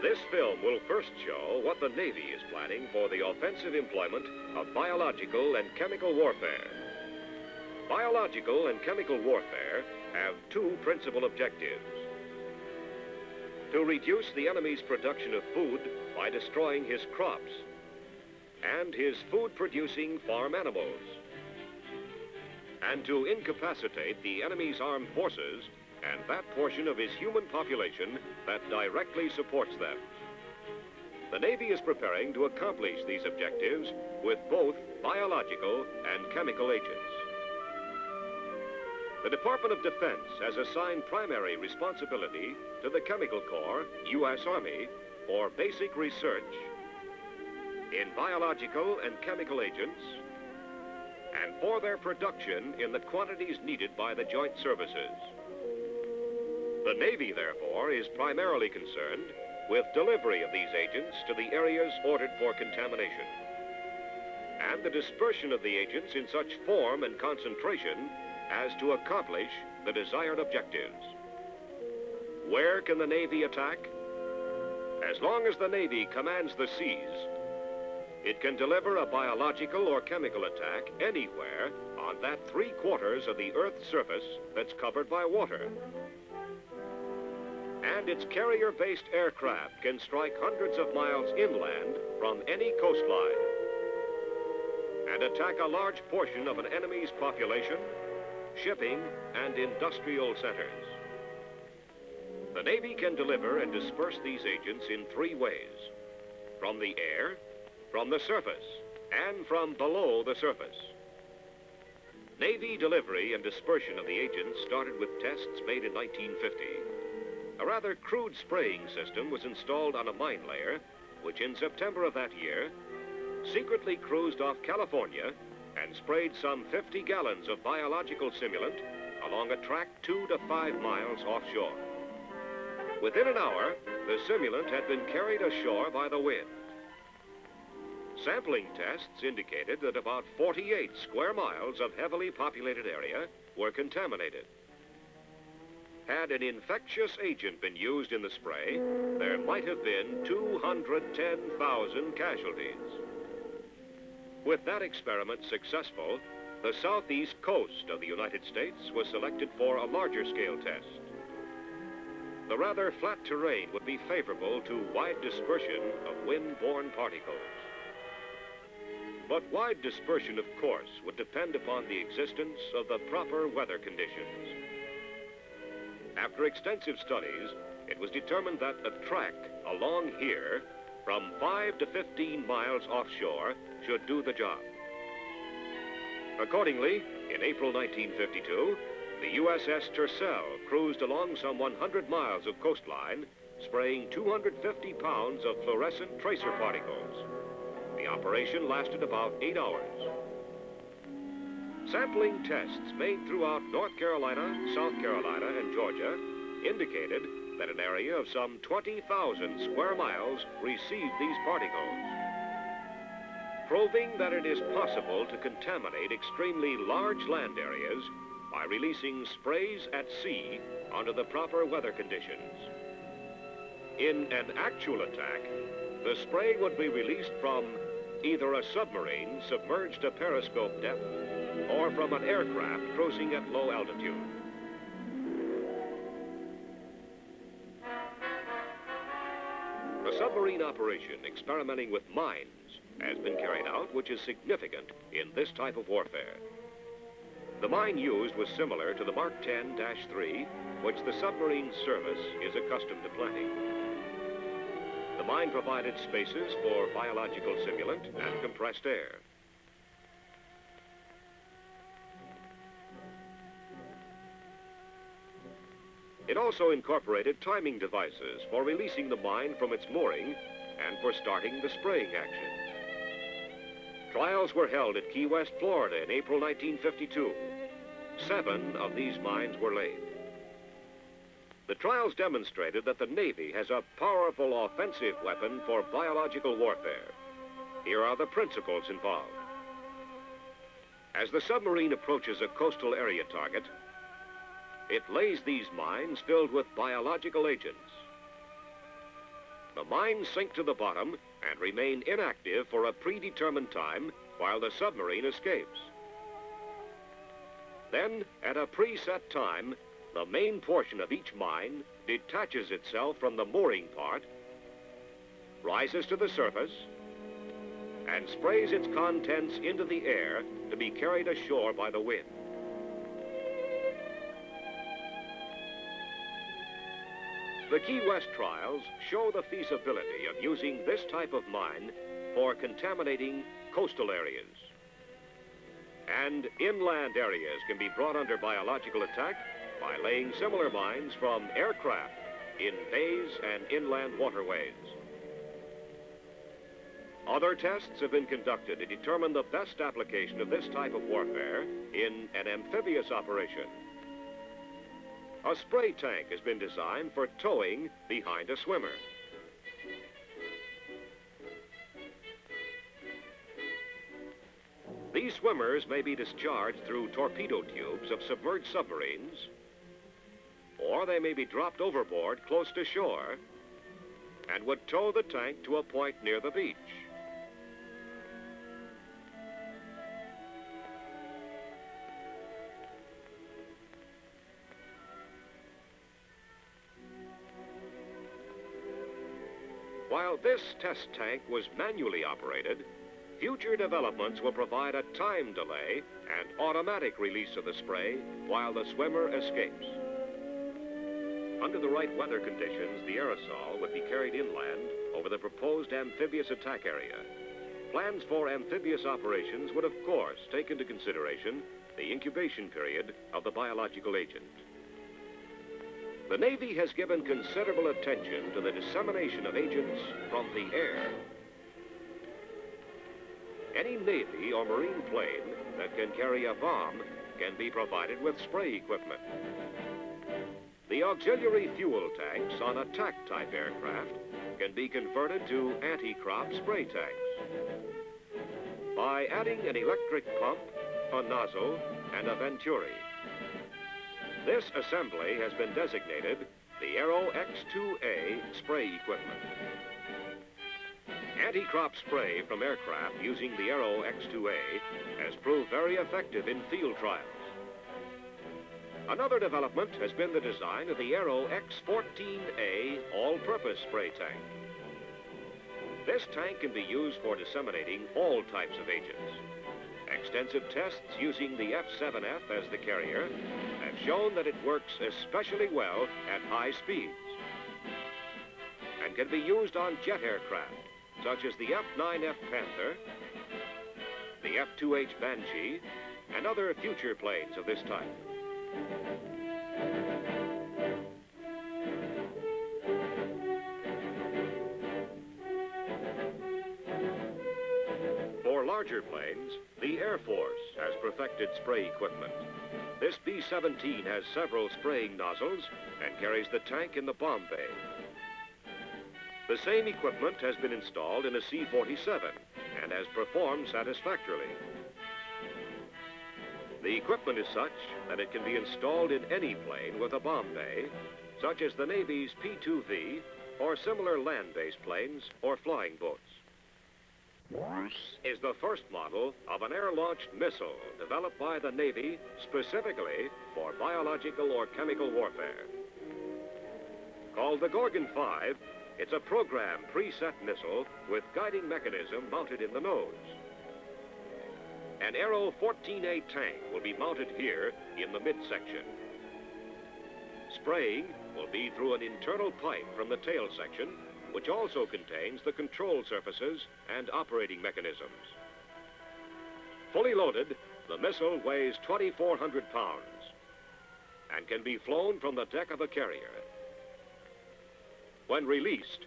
This film will first show what the Navy is planning for the offensive employment of biological and chemical warfare. Biological and chemical warfare have two principal objectives: to reduce the enemy's production of food by destroying his crops and his food-producing farm animals, and to incapacitate the enemy's armed forces and that portion of his human population that directly supports them. The Navy is preparing to accomplish these objectives with both biological and chemical agents. The Department of Defense has assigned primary responsibility to the Chemical Corps, U.S. Army, for basic research in biological and chemical agents and for their production in the quantities needed by the joint services. The Navy, therefore, is primarily concerned with delivery of these agents to the areas ordered for contamination and the dispersion of the agents in such form and concentration as to accomplish the desired objectives. Where can the Navy attack? As long as the Navy commands the seas, it can deliver a biological or chemical attack anywhere on that 3/4 of the Earth's surface that's covered by water. And its carrier-based aircraft can strike hundreds of miles inland from any coastline and attack a large portion of an enemy's population, shipping, and industrial centers. The Navy can deliver and disperse these agents in 3 ways: from the air, from the surface, and from below the surface. Navy delivery and dispersion of the agents started with tests made in 1950. A rather crude spraying system was installed on a mine layer, which in September of that year secretly cruised off California and sprayed some 50 gallons of biological simulant along a track 2 to 5 miles offshore. Within an hour, the simulant had been carried ashore by the wind. Sampling tests indicated that about 48 square miles of heavily populated area were contaminated. Had an infectious agent been used in the spray, there might have been 210,000 casualties. With that experiment successful, the southeast coast of the United States was selected for a larger scale test. The rather flat terrain would be favorable to wide dispersion of wind-borne particles. But wide dispersion, of course, would depend upon the existence of the proper weather conditions. After extensive studies, it was determined that a track along here, from 5 to 15 miles offshore, should do the job. Accordingly, in April 1952, the USS Tercel cruised along some 100 miles of coastline, spraying 250 pounds of fluorescent tracer particles. The operation lasted about 8 hours. Sampling tests made throughout North Carolina, South Carolina, and Georgia indicated that an area of some 20,000 square miles received these particles, proving that it is possible to contaminate extremely large land areas by releasing sprays at sea under the proper weather conditions. In an actual attack, the spray would be released from either a submarine submerged to periscope depth or from an aircraft cruising at low altitude. A submarine operation experimenting with mines has been carried out, which is significant in this type of warfare. The mine used was similar to the Mark 10-3, which the submarine service is accustomed to planting. The mine provided spaces for biological simulant and compressed air. It also incorporated timing devices for releasing the mine from its mooring and for starting the spraying action. Trials were held at Key West, Florida in April 1952. 7 of these mines were laid. The trials demonstrated that the Navy has a powerful offensive weapon for biological warfare. Here are the principles involved. As the submarine approaches a coastal area target, it lays these mines filled with biological agents. The mines sink to the bottom and remain inactive for a predetermined time while the submarine escapes. Then, at a preset time, the main portion of each mine detaches itself from the mooring part, rises to the surface, and sprays its contents into the air to be carried ashore by the wind. The Key West trials show the feasibility of using this type of mine for contaminating coastal areas. And inland areas can be brought under biological attack by laying similar mines from aircraft in bays and inland waterways. Other tests have been conducted to determine the best application of this type of warfare in an amphibious operation. A spray tank has been designed for towing behind a swimmer. These swimmers may be discharged through torpedo tubes of submerged submarines, or they may be dropped overboard close to shore and would tow the tank to a point near the beach. While this test tank was manually operated, future developments will provide a time delay and automatic release of the spray while the swimmer escapes. Under the right weather conditions, the aerosol would be carried inland over the proposed amphibious attack area. Plans for amphibious operations would, of course, take into consideration the incubation period of the biological agent. The Navy has given considerable attention to the dissemination of agents from the air. Any Navy or Marine plane that can carry a bomb can be provided with spray equipment. The auxiliary fuel tanks on attack-type aircraft can be converted to anti-crop spray tanks by adding an electric pump, a nozzle, and a venturi. This assembly has been designated the Aero X2A spray equipment. Anti-crop spray from aircraft using the Aero X2A has proved very effective in field trials. Another development has been the design of the Aero X14A all-purpose spray tank. This tank can be used for disseminating all types of agents. Extensive tests using the F-7F as the carrier have shown that it works especially well at high speeds and can be used on jet aircraft such as the F-9F Panther, the F-2H Banshee, and other future planes of this type. For larger planes, the Air Force has perfected spray equipment. This B-17 has several spraying nozzles and carries the tank in the bomb bay. The same equipment has been installed in a C-47 and has performed satisfactorily. The equipment is such that it can be installed in any plane with a bomb bay, such as the Navy's P-2V or similar land-based planes or flying boats. Is the first model of an air-launched missile developed by the Navy specifically for biological or chemical warfare. Called the Gorgon 5, it's a program preset missile with guiding mechanism mounted in the nose. An Aero 14A tank will be mounted here in the midsection. Spraying will be through an internal pipe from the tail section, which also contains the control surfaces and operating mechanisms. Fully loaded, the missile weighs 2,400 pounds and can be flown from the deck of a carrier. When released,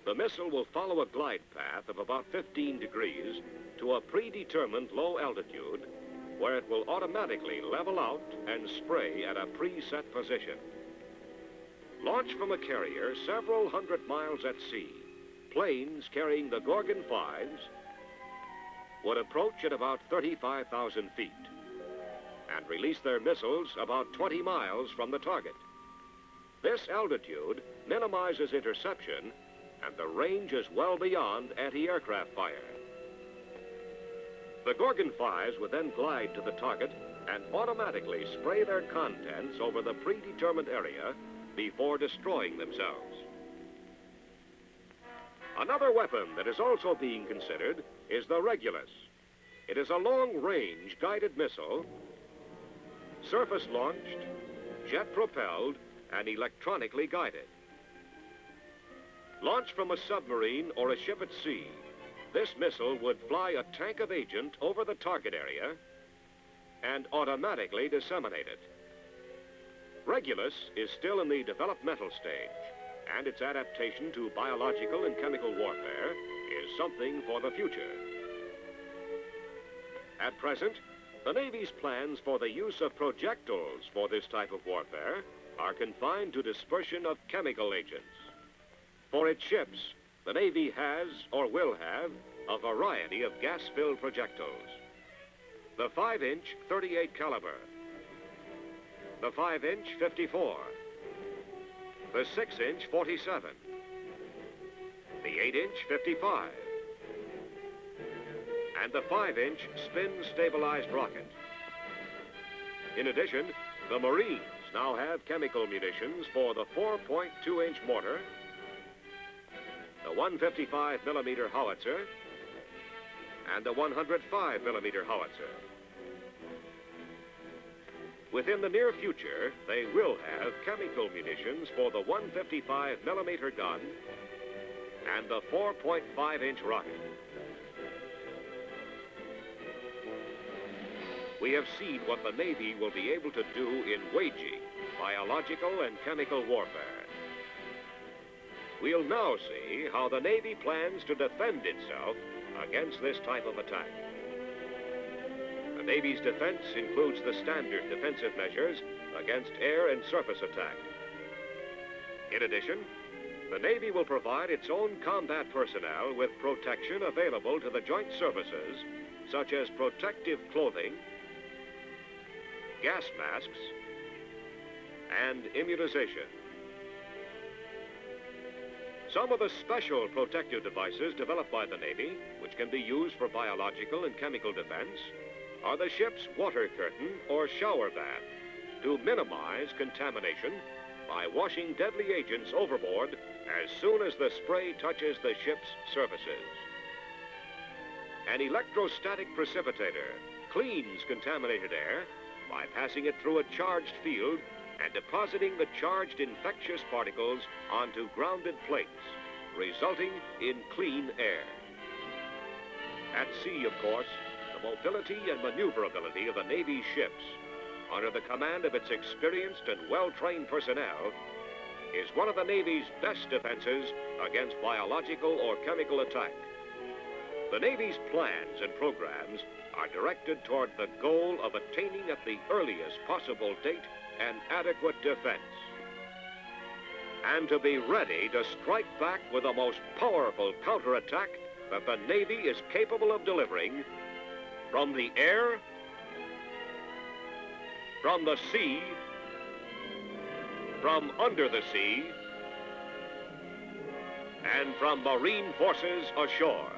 the missile will follow a glide path of about 15 degrees to a predetermined low altitude where it will automatically level out and spray at a preset position. Launched from a carrier several hundred miles at sea, planes carrying the Gorgon 5s would approach at about 35,000 feet and release their missiles about 20 miles from the target. This altitude minimizes interception and the range is well beyond anti-aircraft fire. The Gorgon 5s would then glide to the target and automatically spray their contents over the predetermined area before destroying themselves. Another weapon that is also being considered is the Regulus. It is a long-range guided missile, surface-launched, jet-propelled, and electronically guided. Launched from a submarine or a ship at sea, this missile would fly a tank of agent over the target area and automatically disseminate it. Regulus is still in the developmental stage, and its adaptation to biological and chemical warfare is something for the future. At present, the Navy's plans for the use of projectiles for this type of warfare are confined to dispersion of chemical agents. For its ships, the Navy has or will have a variety of gas-filled projectiles. The 5-inch 38 caliber, the 5-inch 54, the 6-inch 47, the 8-inch 55, and the 5-inch spin-stabilized rocket. In addition, the Marines now have chemical munitions for the 4.2-inch mortar, the 155-millimeter howitzer, and the 105-millimeter howitzer. Within the near future, they will have chemical munitions for the 155-millimeter gun and the 4.5-inch rocket. We have seen what the Navy will be able to do in waging biological and chemical warfare. We'll now see how the Navy plans to defend itself against this type of attack. The Navy's defense includes the standard defensive measures against air and surface attack. In addition, the Navy will provide its own combat personnel with protection available to the joint services, such as protective clothing, gas masks, and immunization. Some of the special protective devices developed by the Navy, which can be used for biological and chemical defense, are the ship's water curtain or shower bath to minimize contamination by washing deadly agents overboard as soon as the spray touches the ship's surfaces. An electrostatic precipitator cleans contaminated air by passing it through a charged field and depositing the charged infectious particles onto grounded plates, resulting in clean air. At sea, of course, the mobility and maneuverability of the Navy's ships, under the command of its experienced and well-trained personnel, is one of the Navy's best defenses against biological or chemical attack. The Navy's plans and programs are directed toward the goal of attaining at the earliest possible date an adequate defense, and to be ready to strike back with the most powerful counterattack that the Navy is capable of delivering from the air, from the sea, from under the sea, and from Marine forces ashore.